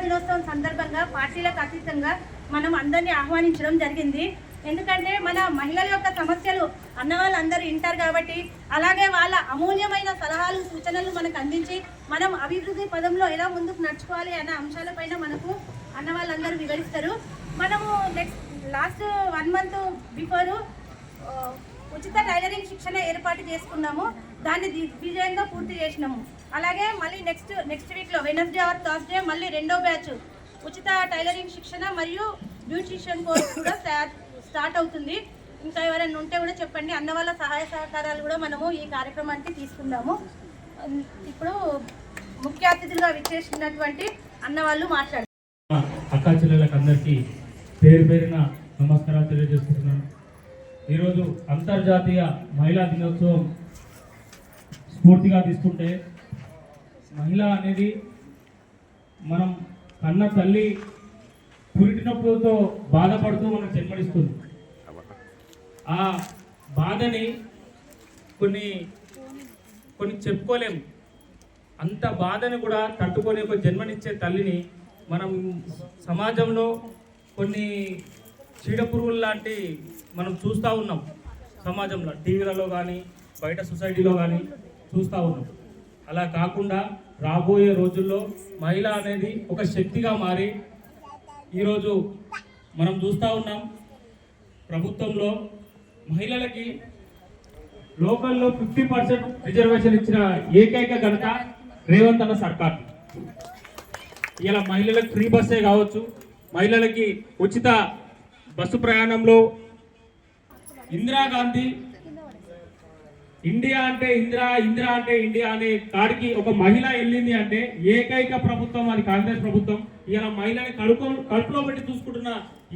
దినోత్సవం సందర్భంగా పార్టీలకు అతీతంగా మనం అందరినీ ఆహ్వానించడం జరిగింది. ఎందుకంటే మన మహిళల యొక్క సమస్యలు అన్నవాళ్ళందరూ వింటారు కాబట్టి, అలాగే వాళ్ళ అమూల్యమైన సలహాలు సూచనలు మనకు అందించి మనం అభివృద్ధి పదంలో ఎలా ముందుకు నడుచుకోవాలి అన్న అంశాలపైన మనకు అన్నవాళ్ళందరూ వివరిస్తారు. మనము లాస్ట్ 1 మంత్ బిఫోర్ ఉచిత టైలరింగ్ శిక్షణ ఏర్పాటు చేసుకున్నాము. దాన్ని దిగ్విజయంగా పూర్తి చేసినాము. అలాగే మళ్ళీ నెక్స్ట్ వీక్లో వెనస్డే ఆర్ థర్స్డే మళ్ళీ 2వ బ్యాచ్ ఉచిత టైలరింగ్ శిక్షణ మరియు బ్యూటిషియన్ కోర్స్ కూడా స్టార్ట్ అవుతుంది. ఇంకా ఎవరైనా ఉంటే కూడా చెప్పండి. అన్న వాళ్ళ సహాయ సహకారాలు కూడా మనము ఈ కార్యక్రమానికి తీసుకుందాము. ఇప్పుడు ముఖ్య అతిథులుగా విచ్చేసినటువంటి అన్న వాళ్ళు మాట్లాడారు. అక్కా చెల్లెలకు అందరికీ పేరు పేరున నమస్కారాలు తెలియజేస్తున్నాను. ఈరోజు అంతర్జాతీయ మహిళా దినోత్సవం స్ఫూర్తిగా తీసుకుంటే, మహిళ అనేది మనం కన్న తల్లి పురిటినప్పుడుతో బాధపడుతూ మనకు జన్మనిస్తుంది. ఆ బాధని కొన్ని చెప్పుకోలేము. అంత బాధని కూడా తట్టుకొని ఒక జన్మనిచ్చే తల్లిని మనం సమాజంలో కొన్ని చీడపురుగులు లాంటి మనం చూస్తూ ఉన్నాం. సమాజంలో టీవీలలో కానీ బయట సొసైటీలో కానీ చూస్తూ ఉన్నాం. అలా కాకుండా రాబోయే రోజుల్లో మహిళ అనేది ఒక శక్తిగా మారి, ఈరోజు మనం చూస్తూ ఉన్నాం ప్రభుత్వంలో మహిళలకి లోకల్లో 50% రిజర్వేషన్ ఇచ్చిన ఏకైక ఘనత రేవంత్ అన్న సర్కార్. ఇలా మహిళలకు ఫ్రీ బస్సే కావచ్చు, మహిళలకి ఉచిత బస్సు ప్రయాణంలో ఇందిరాగాంధీ ఇండియా అంటే ఇందిరా అంటే ఇండియా అనే కాడికి ఒక మహిళ వెళ్ళింది అంటే ఏకైక ప్రభుత్వం అది కాంగ్రెస్ ప్రభుత్వం. ఇలా మహిళని కడుపులో పెట్టి చూసుకుంటున్న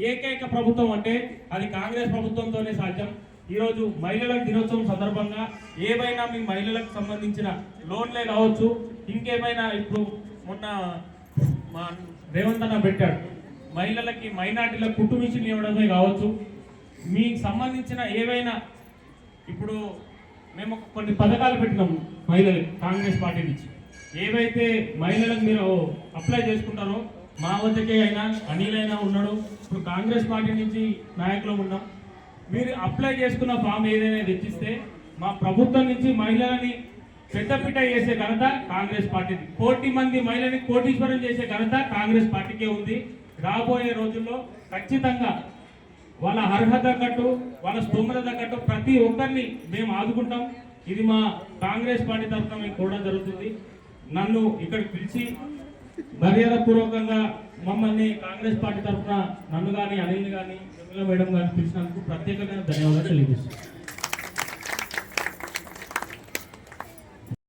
ఏకైక ప్రభుత్వం అంటే అది కాంగ్రెస్ ప్రభుత్వంతోనే సాధ్యం. ఈరోజు మహిళల దినోత్సవం సందర్భంగా ఏవైనా మీ మహిళలకు సంబంధించిన లోన్లే కావచ్చు, ఇంకేమైనా ఇప్పుడు మొన్న మా రేవంత్ అన్న పెట్టాడు మహిళలకి మైనార్టీలకు కుట్టు మిషన్ ఇవ్వడమే కావచ్చు, మీకు సంబంధించిన ఏవైనా ఇప్పుడు మేము కొన్ని పథకాలు పెట్టినాము మహిళలకు కాంగ్రెస్ పార్టీ నుంచి. ఏవైతే మహిళలకు మీరు అప్లై చేసుకుంటారో మా వద్దకే అయినా అనిల్ అయినా ఉన్నాడు, ఇప్పుడు కాంగ్రెస్ పార్టీ నుంచి నాయకులు ఉన్నాం. మీరు అప్లై చేసుకున్న ఫామ్ ఏదైనా తెచ్చిస్తే మా ప్రభుత్వం నుంచి మహిళలని పెద్దపీట చేసే ఘనత కాంగ్రెస్ పార్టీది. 1,00,00,000 మంది మహిళని కోటీశ్వరం చేసే ఘనత కాంగ్రెస్ పార్టీకే ఉంది. రాబోయే రోజుల్లో ఖచ్చితంగా వాళ్ళ అర్హత తగ్గట్టు వాళ్ళ స్తోమత తగ్గట్టు ప్రతి ఒక్కరిని మేము ఆదుకుంటాం. ఇది మా కాంగ్రెస్ పార్టీ తరఫున మేము కూడా జరుగుతుంది. నన్ను ఇక్కడ పిలిచి మర్యాదపూర్వకంగా మమ్మల్ని కాంగ్రెస్ పార్టీ తరఫున నన్ను కానీ అనిల్ కానీ మేడం కానీ పిలిచినందుకు ప్రత్యేకంగా ధన్యవాదాలు తెలియజేస్తున్నాను.